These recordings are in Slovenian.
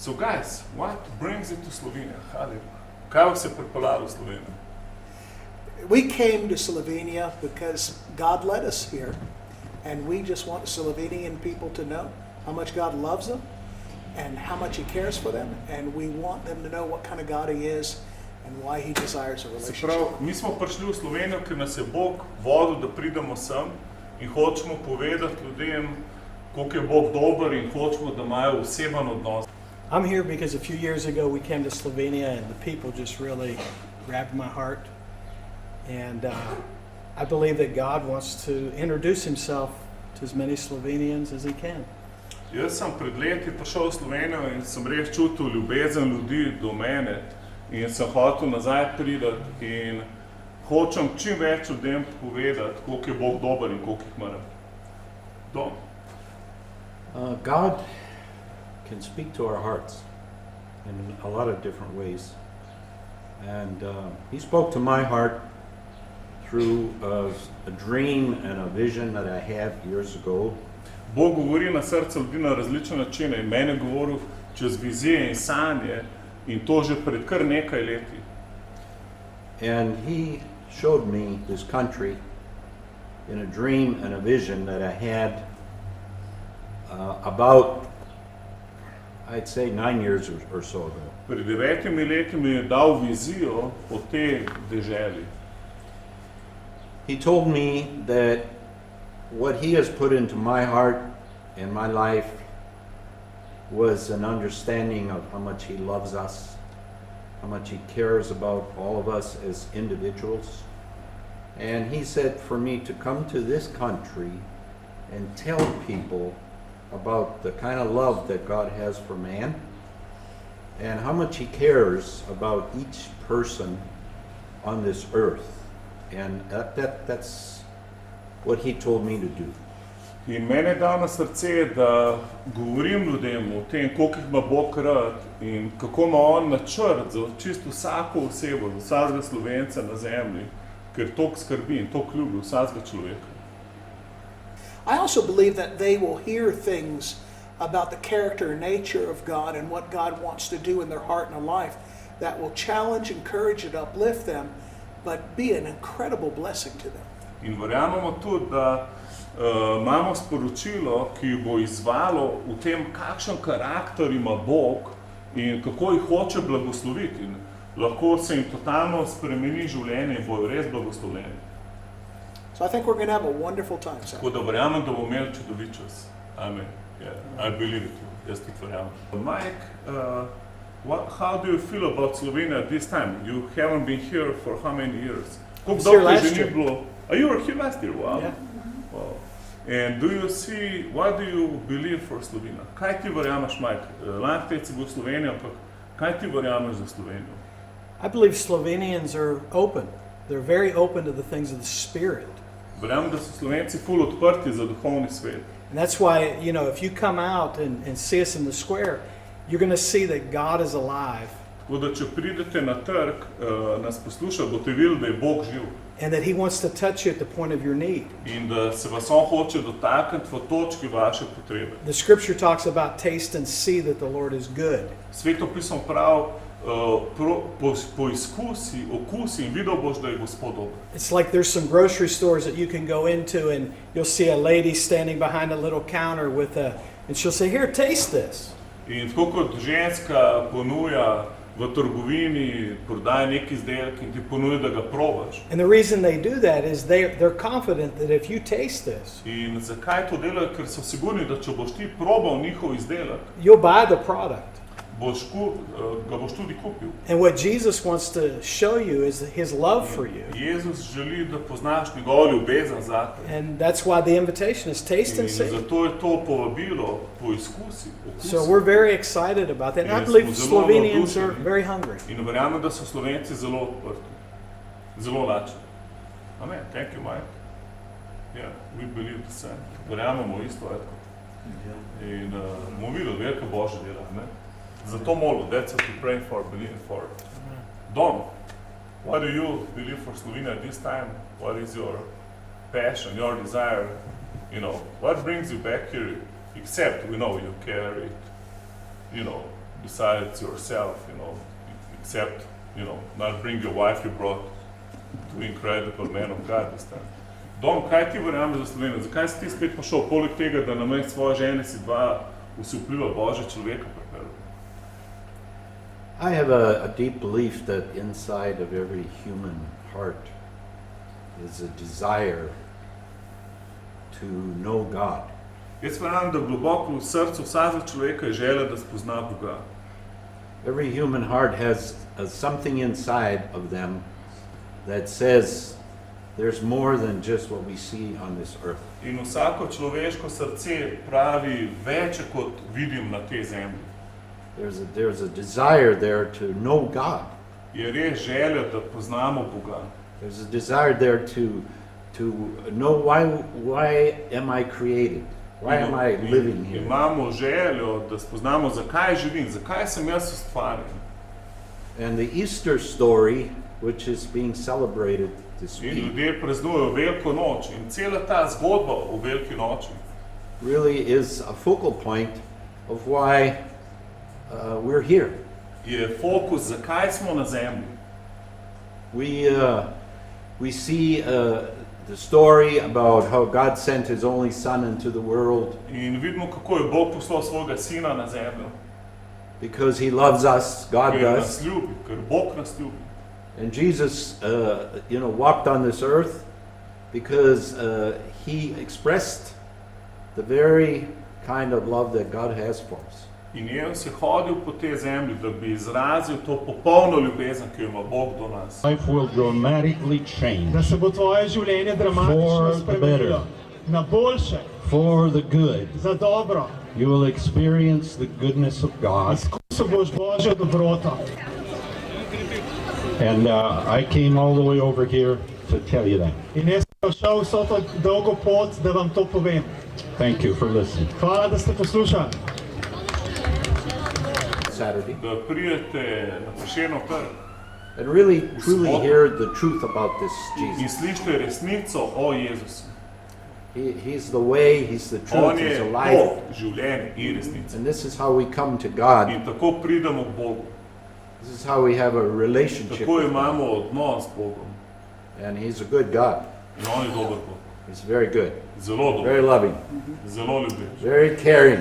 So guys, what brings you to Slovenia? Kaj vas je pripeljalo v Slovenijo? We came to Slovenia because God led us here, and we just want Slovenian people to know how much God loves them and how much He cares for them, and we want them to know what kind of God He is and why He desires a Se relationship. pravi, mi smo prišli v Slovenijo, ker nas je Bog vodil, da pridemo sem in hočemo povedati ljudem, koliko je Bog dober in hočemo, da imajo oseben odnos. I'm here because a few years ago we came to Slovenia and the people just really grabbed my heart. And I believe that God wants to introduce Himself to as many Slovenians as He can. Jaz sem pred leti prišel v Slovenijo in sem res čutil ljubezen ljudi do mene in sem hotel nazaj priti in hočem čim več ljudem povedati, koliko je Bog dober in koliko jih mora. Dom. God can speak to our hearts in a lot of different ways. And He spoke to my heart through a dream and a vision that I had years ago. Bog govori na srce ljudi na različne načine in meni je govoril čez vizije in sanje in to že pred kar nekaj leti. And He showed me this country in a dream and a vision that I had about, I'd say, 9 years or so ago. Pred 9 leti mi je dal vizijo o tej deželi. He told me that what He has put into my heart and my life was an understanding of how much He loves us, how much He cares about all of us as individuals. And He said for me to come to this country and tell people about the kind of love that God has for man and how much He cares about each person on this earth. And that's what He told me to do. In mene je dal na srce, da govorim ljudem o tem, koliko jih ima Bog rad in kako ima On načrt za čisto vsako osebo, za vsakega Slovenca na zemlji, ker toliko skrbi in toliko ljubi vsakega človeka. I also believe that they will hear things about the character and nature of God and what God wants to do in their heart and their life that will challenge, encourage, and uplift them, but be an incredible blessing to them. In verjamemo tudi, da imamo sporočilo, ki bo izvalo v tem, kakšen karakter ima Bog in kako jih hoče blagosloviti. In lahko se jim totalno spremeni življenje in bojo res blagoslovljeni. So I think we're going to have a wonderful time. Tako da verjamem, da bomo imeli čudovit čas. Amen. Yeah, I believe it. Jaz tudi verjamem. Mike, how do you feel about Slovenia at this time? You haven't been here for how many years? Koliko dolgo že ni bilo? Oh, you were here last year, wow. Yeah. Wow. And do you see, what do you believe for Slovenia? Kaj ti verjameš, Mike? Lani tec si bil v Sloveniji, ampak kaj ti verjameš za Slovenijo? I believe Slovenians are open. They're very open to the things of the Spirit. Verjamem, da so Slovenci ful odprti za duhovni svet. And that's why, you know, if you come out and see us in the square, you're going to see that God is alive. Tako da, če pridete na trg, nas poslušati, boste videli, da je Bog živ. And that He wants to touch you at the point of your need. In da se vas On hoče dotakniti v točki vaše potrebe. The scripture talks about taste and see that the Lord is good. Sveto pismo pravi, poizkusi, okusi in videl boš, da je Gospod dober. It's like there's some grocery stores that you can go into and you'll see a lady standing behind a little counter with and she'll say, "Here, taste this." In tako kot ženska ponuja v trgovini, prodaja nek izdelek in ti ponuja, da ga probaš. And the reason they do that is they're confident that if you taste this, In zakaj to delajo? Ker so sigurni, da če boš ti probal njihov izdelek, you'll buy the product. Ga boš tudi kupil. And what Jesus wants to show you is His love for you. Jezus želi, da poznaš njegovo ljubezen zate. And that's why the invitation is taste In and see. zato je to povabilo, poizkusi, okusi. So we're very excited about that. And I Yes, believe smo zelo Slovenians are navdušeni. very hungry. In verjamem, da so Slovenci zelo odprti, zelo lačni. Amen. Thank you, Mike. Yeah, we believe the same. Verjamemo isto, etko. In bomo videli, veliko Božje dela, ne? Zato molimo, that's what we're praying for, believing for. Don, what do you believe for Slovenia at this time? What is your passion, your desire? You know, what brings you back here? Except we know you carry, you know, decide it's yourself, except, not bring your wife you brought to incredible man of God this time. Dom, kaj ti verjameš za Slovenijo? Zakaj si ti spet pošel poleg tega, da namesto svoje žene si dva usupljiva Božja človeka pripeljal? I have a deep belief that inside of every human heart is a desire to know God. Jaz verjamem, da globoko v srcu vsakega človeka je želja, da spozna Boga. Every human heart has something inside of them that says there's more than just what we see on this earth. In vsako človeško srce pravi več, kot vidim na tej zemlji. There's a desire there to know God. Je res želja, da poznamo Boga. There's a desire there to know why am I created? Why am I living here? Imamo željo, da spoznamo, zakaj živim, zakaj sem jaz ustvarjen. And the Easter story, which is being celebrated this In week, ljudje praznujejo Veliko noč in cela ta zgodba o Veliki noči really is a focal point of why we're here. je fokus, zakaj smo na zemlji. We see the story about how God sent His only Son into the world In vidimo, kako je Bog poslal svojega sina na zemljo, because He loves us, God ker does. nas ljubi, ker Bog nas ljubi. And Jesus, walked on this earth because He expressed the very kind of love that God has for us. In Jezus je hodil po tej zemlji, da bi izrazil to popolno ljubezen, ki jo ima Bog do nas. Life will dramatically change Da se bo tvoje življenje dramatično For the spremenilo. Na boljše, for the good. za dobro. You will experience the goodness of God. Izkusil boš Božjo dobroto. And I came all the way over here to tell you that. In jaz sem šel vso to dolgo pot, da vam to povem. Thank you for listening. Hvala, da ste poslušali. Saturday. Da pridete na Prešernov trg And really, truly hear the truth about this in Jesus. slišite resnico o Jezusu. He's the way, He's the On truth, He's je the life. pot, življenje in resnica. And this is how we come to God. In tako pridemo k Bogu. This is how we have a relationship Tako with Him. imamo odnos s Bogom. And He's a good God. In on je dober Bog. He's very good, Zelo dober, very loving, zelo ljubeč, very caring.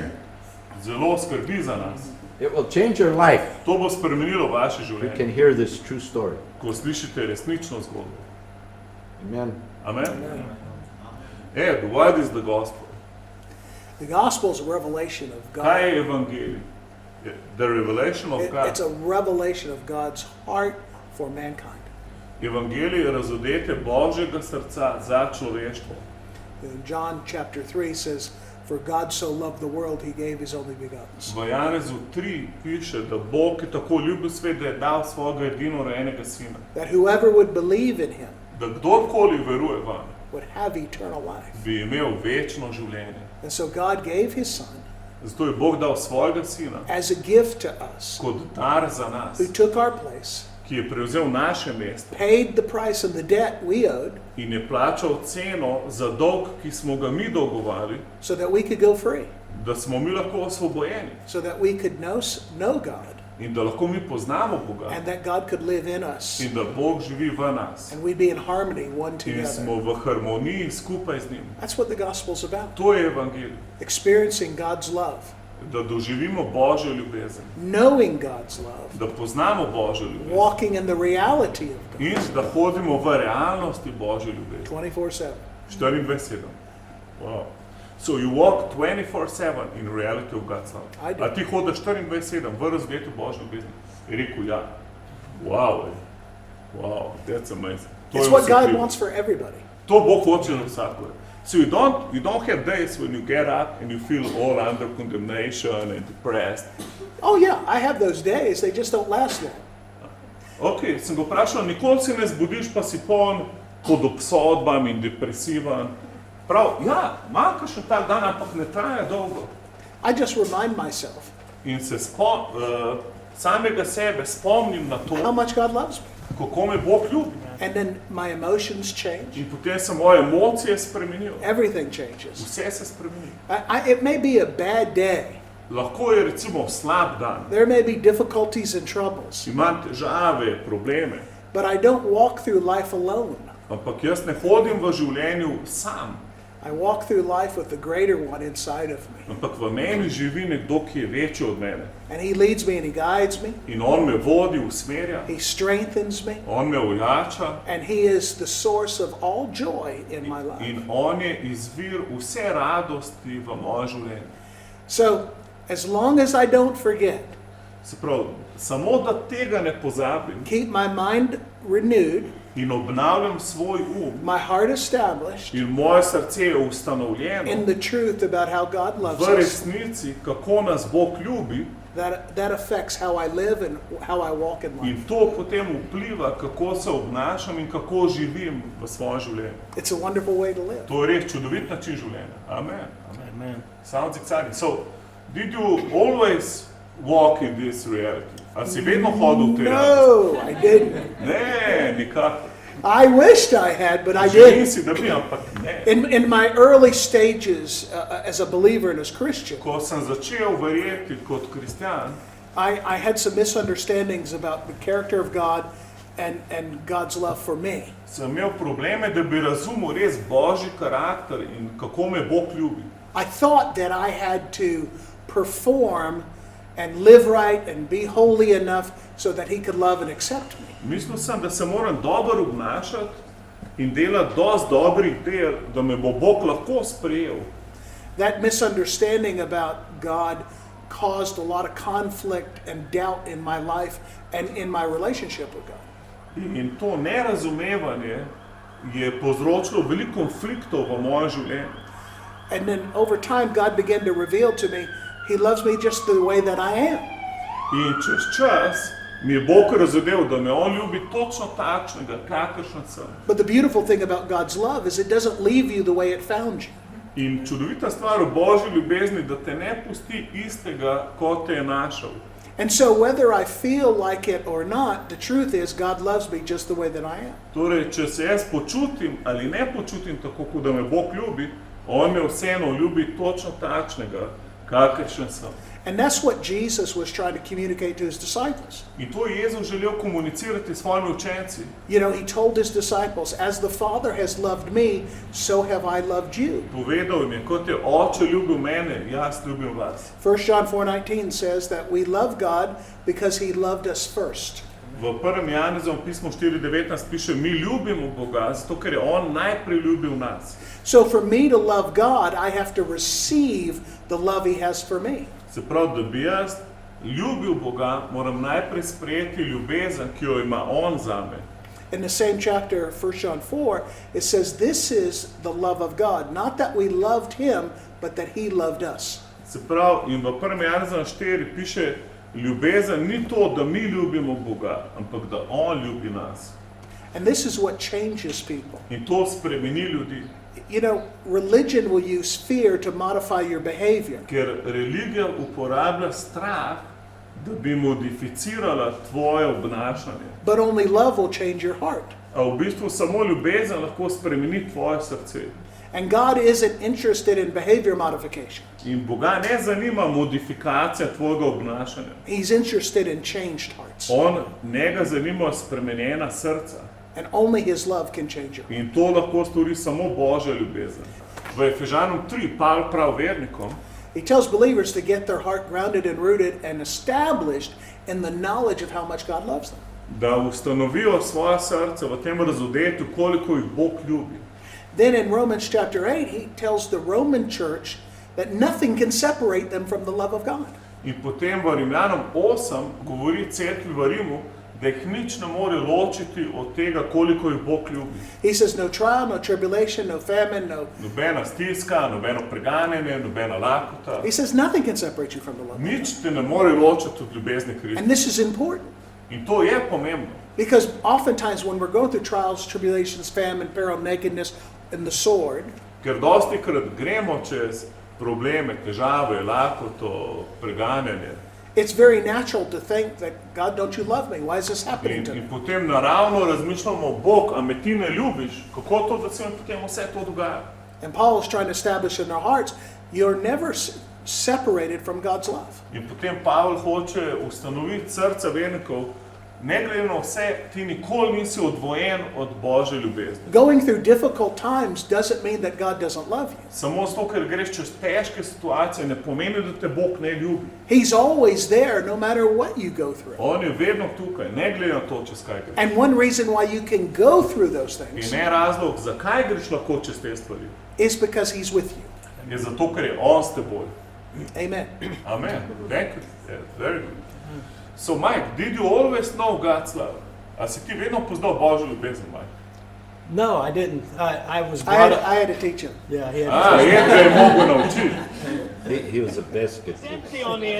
zelo skrbi za nas. It will change your life To bo spremenilo vaše if you življenje, can hear this true story. ko slišite resnično zgodbo. Amen. Amen? Ed, what is the gospel? The gospel is a revelation of Kaj God. je evangelij? The revelation of God. It's a revelation of God's heart for mankind. Evangelij je razodetje Božjega srca za človeštvo. In John chapter 3 says, "For God so loved the world, He gave His only begotten Son." V Janezu 3 piše, da Bog je tako ljubil svet, da je dal svojega edinorojenega sina. That whoever would believe in Him Da kdorkoli veruje vanj, would have eternal life. bi imel večno življenje. And so God gave His Son Zato je Bog dal svojega sina as a gift to us, kot dar za nas, who took our place, ki je prevzel naše mesto paid the price of the debt we owed, in je plačal ceno za dolg, ki smo ga mi dolgovali, so that we could go free, da smo mi lahko osvobojeni so that we could know God, in da lahko mi poznamo Boga and that God could live in us, in da Bog živi v nas and we'd be in harmony one in together. smo v harmoniji skupaj z njim. That's what the gospel's about. To je evangelij, Experiencing God's love, da doživimo Božjo ljubezen, knowing God's love, da poznamo Božjo ljubezen walking in the reality of God in da hodimo v realnosti Božje ljubezni. 24/7. 24/7. Wow. So you walk 24/7 in reality of God's love. I do. A ti hodiš 24/7 v razgledu Božje ljubezni. Je rekel ja. Wow, wow, that's amazing. To It's je what God osupljivo. wants for everybody. To Bog hoče za vsakogar. So you don't have days when you get up and you feel all under condemnation and depressed. Oh yeah, I have those days, they just don't last long. Ok, sem ga vprašal, nikoli se ne zbudiš, pa si poln pod obsodbami in depresivan. Prav, ja, manjka še tak dan, ampak ne traja dolgo. I just remind myself In se samega sebe spomnim na how to, much God loves me. kako me Bog ljubi. And then my emotions change. In potem se moje emocije spremenijo. Everything changes. Vse se spremeni. It may be a bad day, Lahko je recimo slab dan, There may be difficulties and troubles, imam težave, probleme, but I don't walk through life alone. ampak jaz ne hodim v življenju sam, I walk through life with the greater one inside of me. ampak v meni živi nekdo, ki je večji od mene. And he leads me and he guides me. In on me vodi, usmerja, He strengthens me. on me ojača And he is the source of all joy in my life. in on je izvir vse radosti v moje življenje. So, as long as I don't forget, Se pravi, samo da tega ne pozabim keep my mind renewed, in obnavljam svoj my heart established in moje srce je in ustanovljeno the truth about how God loves v us, resnici, kako nas Bog ljubi, that affects how I live and how I walk in life. in to potem vpliva, kako se obnašam in kako živim v svojem življenju. It's a wonderful way to live. To je res čudovit način življenja. Amen. Amen. Sounds exciting. So, did you always walk in this reality? Ali si vedno hodil v tej realnosti? No, I didn't. Ne, nikakor. I wished I had, but I Želim didn't. si, da bi, ampak ne. In my early stages as a believer and as Christian, Ko sem začel verjeti kot kristjan, I had some misunderstandings about the character of God and God's love for me. sem imel probleme, da bi razumel res Božji karakter in kako me Bog ljubi. I thought that I had to perform and live right and be holy enough so that he could love and accept me. Mislil sem, da se moram dobro obnašati in delati dosti dobrih del, da me bo Bog lahko sprejel. That misunderstanding about God caused a lot of conflict and doubt in my life and in my relationship with God. In to nerazumevanje je povzročilo veliko konfliktov v mojem življenju. And then over time, God began to reveal to me, he loves me just the way that I am. In čez čas mi je Bog razodel, da me On ljubi točno takšnega, kakršen sem. But the beautiful thing about God's love is it doesn't leave you the way it found you. In čudovita stvar v Božji ljubezni, da te ne pusti istega, kot te je našel. And so whether I feel like it or not, the truth is God loves me just the way that I am. Torej, če se jaz počutim ali ne počutim tako, kot da me Bog ljubi, On me vseeno ljubi točno takšnega, kakršen sem. And that's what Jesus was trying to communicate to his disciples. In to je Jezus želel komunicirati s svojimi učenci. You know, he told his disciples, as the Father has loved me, so have I loved you. Povedal jim je, kot je Oče ljubil mene, jaz ljubim vas. 1 John 4:19 says that we love God because he loved us first. V 1. Janezovem pismu 4:19 piše, mi ljubimo Boga, zato ker je On najprej ljubil nas. So for me to love God, I have to receive the love he has for me. Se pravi, da bi jaz ljubil Boga, moram najprej sprejeti ljubezen, ki jo ima On zame. In the same chapter, 1 John 4, it says, this is the love of God, not that we loved him, but that he loved us. Se pravi, in v 1. Janezovem 4 piše, ljubezen ni to, da mi ljubimo Boga, ampak da On ljubi nas. And this is what changes people. In to spremeni ljudi. You know, religion will use fear to modify your behavior. Ker religija uporablja strah, da bi modificirala tvoje obnašanje. But only love will change your heart. A v bistvu samo ljubezen lahko spremeni tvoje srce. And God isn't interested in behavior modification. In Boga ne zanima modifikacija tvojega obnašanja. He's interested in changed hearts. Njega zanima spremenjena srca. And only his love can change your heart. In to lahko stori samo Božja ljubezen. V Efežanom 3 Pavel pravi vernikom, He tells believers to get their heart grounded and rooted and established in the knowledge of how much God loves them. da ustanovijo svoja srca v tem razodetju, koliko jih Bog ljubi. Then in Romans chapter 8, he tells the Roman church that nothing can separate them from the love of God. In potem v Rimljanom 8 govori cerkvi v Rimu, da jih nič ne more ločiti od tega, koliko jih Bog ljubi. He says no trial, no tribulation, no famine, no... Nobena stiska, nobeno preganjanje, nobena lakota. He says nothing can separate you from the love of God. Nič te ne more ločiti od ljubezni Krista. And this is important. In to je pomembno. Because oftentimes when we're going through trials, tribulations, famine, peril, nakedness, and the sword, Ker dosti krat gremo čez probleme, težave, lakoto, preganjanje. it's very natural to think that, God, don't you love me? Why is this happening to me? In potem naravno razmišljamo, Bog, a me ti ne ljubiš? Kako to, da se mi potem vse to dogaja? And Paul is trying to establish in their hearts, you're never separated from God's love. In potem Pavel hoče ustanoviti srca vernikov, ne glede na vse, ti nikoli nisi odvojen od Božje ljubezni. Going through difficult times doesn't mean that God doesn't love you. Samo zato, ker greš čez težke situacije, ne pomeni, da te Bog ne ljubi. He's always there no matter what you go through. On je vedno tukaj, ne glede na to, čez kaj greš. And one reason why you can go through those In things ne razlog, zakaj greš lahko čez te stvari, is because He's with you. je zato, ker je On s teboj. Amen. Amen. Thank you. Yeah, very good. So, Mike, did you always know God's love? A si ti vedno poznal Božjo ljubezen, Mike? No, I didn't. I was I brought had, up. I had to teach him. Yeah, he had. Je ga je mogo naučiti. He was a biscuit.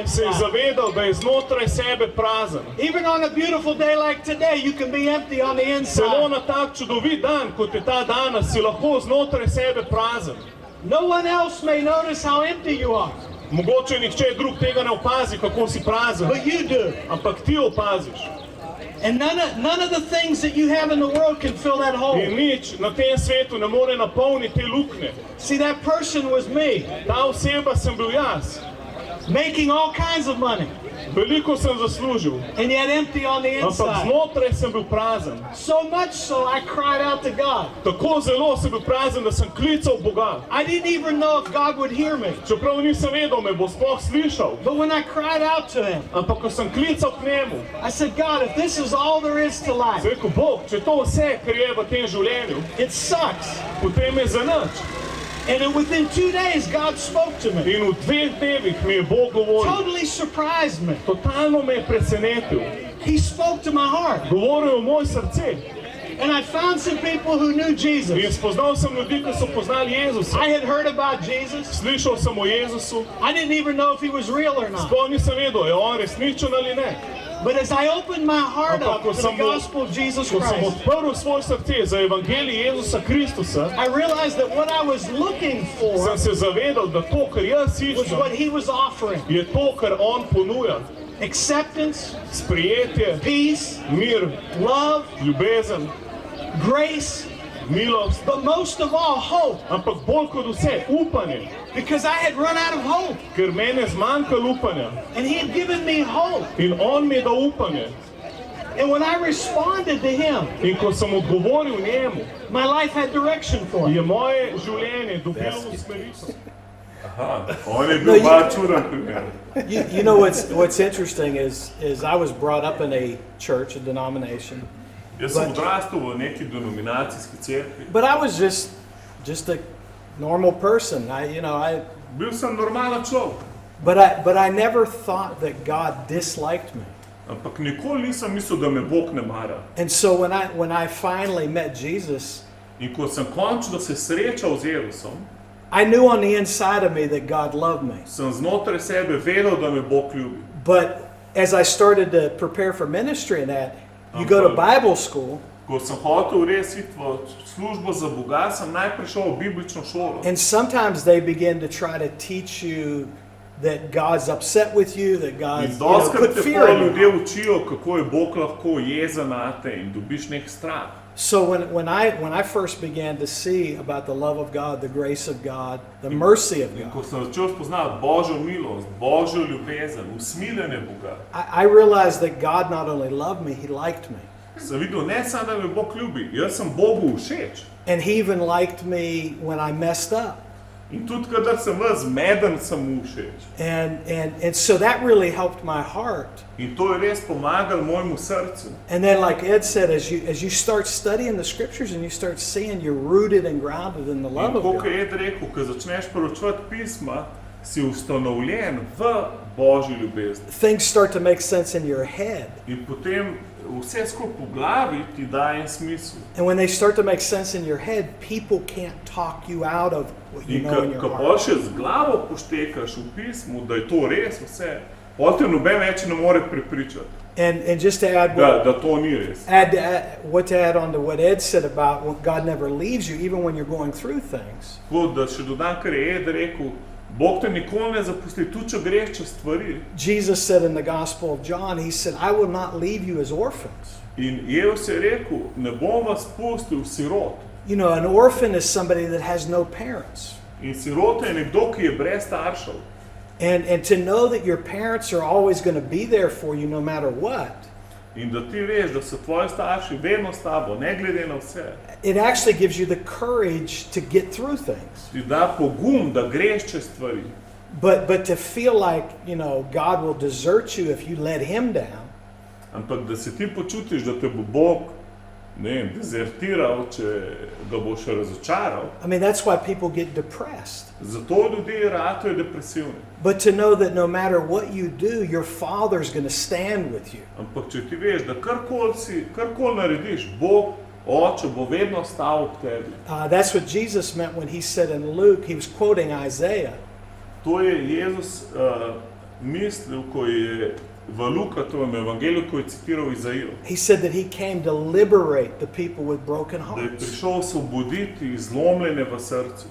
Se je zavedal, da je znotraj sebe prazen. Even on a beautiful day like today, you can be empty on the Celo inside. na tak čudovit dan, kot je ta danes, si lahko znotraj sebe prazen. No one else may notice how empty you are, Mogoče nihče drug tega ne opazi, kako si prazen, but you do. ampak ti opaziš. And none of the things that you have in the world can fill that In hole. nič na tem svetu ne more napolniti te luknje. See, that person was me, Ta oseba sem bil jaz. making all kinds of money, Veliko sem zaslužil, and yet empty on the ampak inside. znotraj sem bil prazen. So much so, I cried out to God. Tako zelo sem bil prazen, da sem klical Boga. I didn't even know if God would hear me. Čeprav nisem vedel, me bo sploh slišal. But when I cried out to Him, Ampak ko sem klical k njemu, I said, God, if this is all there is to life, sem rekel, Bog, če to vse, kar je v tem življenju, it sucks. potem je za nič. And within 2 days, God spoke to me. In v 2 dnevih mi je Bog govoril. Totally surprised me. Totalno me je presenetil. He spoke to my heart. Govoril je v moje srce. And I found some people who knew In Jesus. spoznal sem ljudi, ki so poznali Jezusa. I had heard about Jesus. Slišal sem o Jezusu. I didn't even know if He was real or not. Sploh nisem vedel, je on resničen ali ne. But as I opened my heart up to the gospel of Jesus Ko sem Christ, odprl svoje srce za evangelij Jezusa Kristusa, I realized that what I was looking for sem se zavedal, da to, kar jaz was what iščem, He was offering. je to, kar on ponuja. Acceptance, Sprijetje, peace, mir, love, ljubezen, grace, milost, but most of all, hope. ampak bolj kot vse, upanje. Because I had run out of hope. Ker mene zmanjkalo upanja. And He had given me hope. In on mi je dal upanje. And when I responded to Him, In ko sem odgovoril njemu, my life had direction for it. je moje življenje dobilo usmeritev. Aha, on je No, bil you- malo čuden primer. You know what's interesting is I was brought up in a church, a denomination, Jaz sem odrastel v neki denominacijski cerkvi. but I was just a normal person. I Bil sem normalen človek, but I never thought that God disliked me. ampak nikoli nisem mislil, da me Bog ne mara. And so when I finally met Jesus, In ko sem končno se srečal z Jezusom, I knew on the inside of me that God loved me. sem znotraj sebe vedel, da me Bog ljubi. But as I started to prepare for ministry and that, you go to Bible school, Ko sem hotel res iti v službo za Boga, sem najprej šel v biblično šolo. and sometimes they begin to try to teach you that God's upset with you, that In God's doskrat put te fear pol in you. ljudje učijo, kako je Bog lahko jezen nate in dobiš nek strah. So when I first began to see about the love of God, the grace of God, the mercy of In God, ko sem začel spoznati Božjo milost, Božjo ljubezen, usmiljenje Boga, I realized that God not only loved me, He liked me. sem videl, ne samo, da me Bog ljubi, jaz sem Bogu všeč. And He even liked me when I messed up. In tudi, kadar sem vas zmeden, sem mu všeč. And so that really helped my heart. In to je res pomagalo mojemu srcu. And then, like Ed said, as you start studying the scriptures and you start seeing you're rooted and grounded in the In love of kot je God, Ed rekel, ko začneš proučevati pisma, si ustanovljen v Božji ljubezni. things start to make sense in your head. In potem vse skupaj v glavi ti daje smisel. And when they start to make sense in your head, people can't talk you out of what you In know in your ko heart. pa še z glavo poštekaš v pismu, da je to res vse, potem te noben več ne more prepričati, And just to add da to ni res. what to add on to what Ed said about what God never leaves you, even when you're going through things. Tako da še dodam, kar je Ed rekel, Bog te nikoli ne zapusti, tudi če greš čez stvari. Jesus said in the Gospel of John, He said, I will not leave you as orphans. In Jezus je rekel, ne bom vas pustil sirot. You know, an orphan is somebody that has no parents. In sirota je nekdo, ki je brez staršev. And to know that your parents are always going to be there for you no matter what, In da ti veš, da so tvoji starši vedno s tabo, ne glede na vse. it actually gives you the courage to get through things. Ti da pogum, da greš čez stvari. But to feel like, God will desert you if you let him down, Ampak da se ti počutiš, da te bo Bog, ne vem, dezertiral, če ga boš razočaral, I mean, that's why people get depressed. zato ljudje ratajo depresivni. But to know that no matter what you do, your Father's going to stand with you. Ampak če ti veš, da karkoli narediš, Bog, Oče bo vedno stal ob tebi. That's what Jesus meant when he said in Luke, he was quoting Isaiah. To je Jezus mislil, ko je v Lukatovem evangeliju, ko je citiral Izaijo, He said that he came to liberate the people with broken da je hearts. prišel osvoboditi zlomljene v srcu.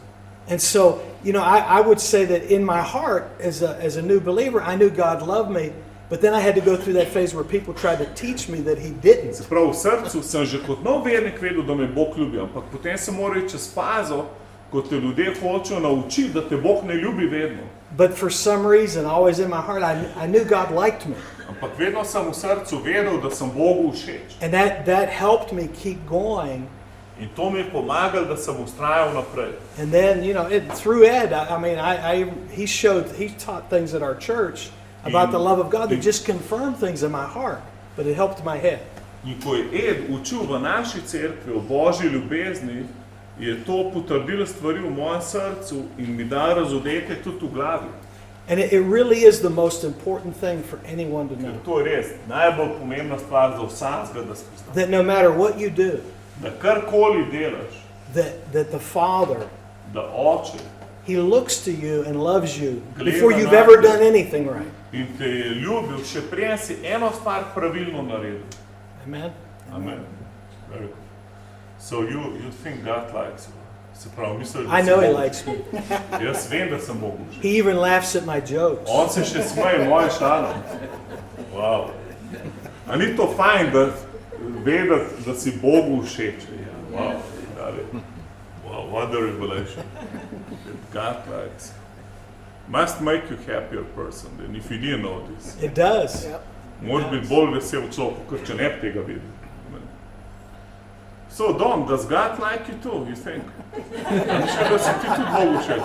And so, I would say that in my heart, as a new believer, I knew God loved me, but then I had to go through that phase where people tried to teach me that he didn't. Se pravi, v srcu sem že kot nov vernik vedel, da me Bog ljubi, ampak potem sem moral iti čez fazo, ko te ljudje hočejo naučiti, da te Bog ne ljubi vedno. But for some reason, always in my heart, I knew God liked me. Ampak vedno sem v srcu vedel, da sem Bogu všeč. And that helped me keep going. In to mi je pomagalo, da sem ustrajal naprej. And then, through Ed, he taught things at our church about the love of God that just confirmed things in my heart, but it helped my head. In ko je Ed učil v naši cerkvi o Božji ljubezni, je to potrdilo stvari v mojem srcu in mi da razodete tudi v glavi. And it really is the most important thing for anyone to Ker know. to je res najbolj pomembna stvar za vsakega, da spoznamo. That no matter what you do, Da karkoli delaš, that the Father, da Oče he looks to you and loves you Gleda before you've nate. ever done anything right. in te je ljubil, še preden si eno stvar pravilno naredil. Amen? Amen. Very good. So you think God likes you. Se pravi, misliš, da I si know he Bog- likes me. Jaz vem, da sem Bogu všeč. He even laughs at my jokes. On se še smeje moje šale. Wow. A ni to fajn, da vedeti, da si Bogu všeč? Wow. Wow, what a revelation. That God likes you. Must make you happier person than if you didn't know this. It does. Yep. Moraš biti bolj vesel človek, kot če ne bi tega videl. So, Don, does God like you too, you think? Mislim, da si ti tudi Bogu všeč.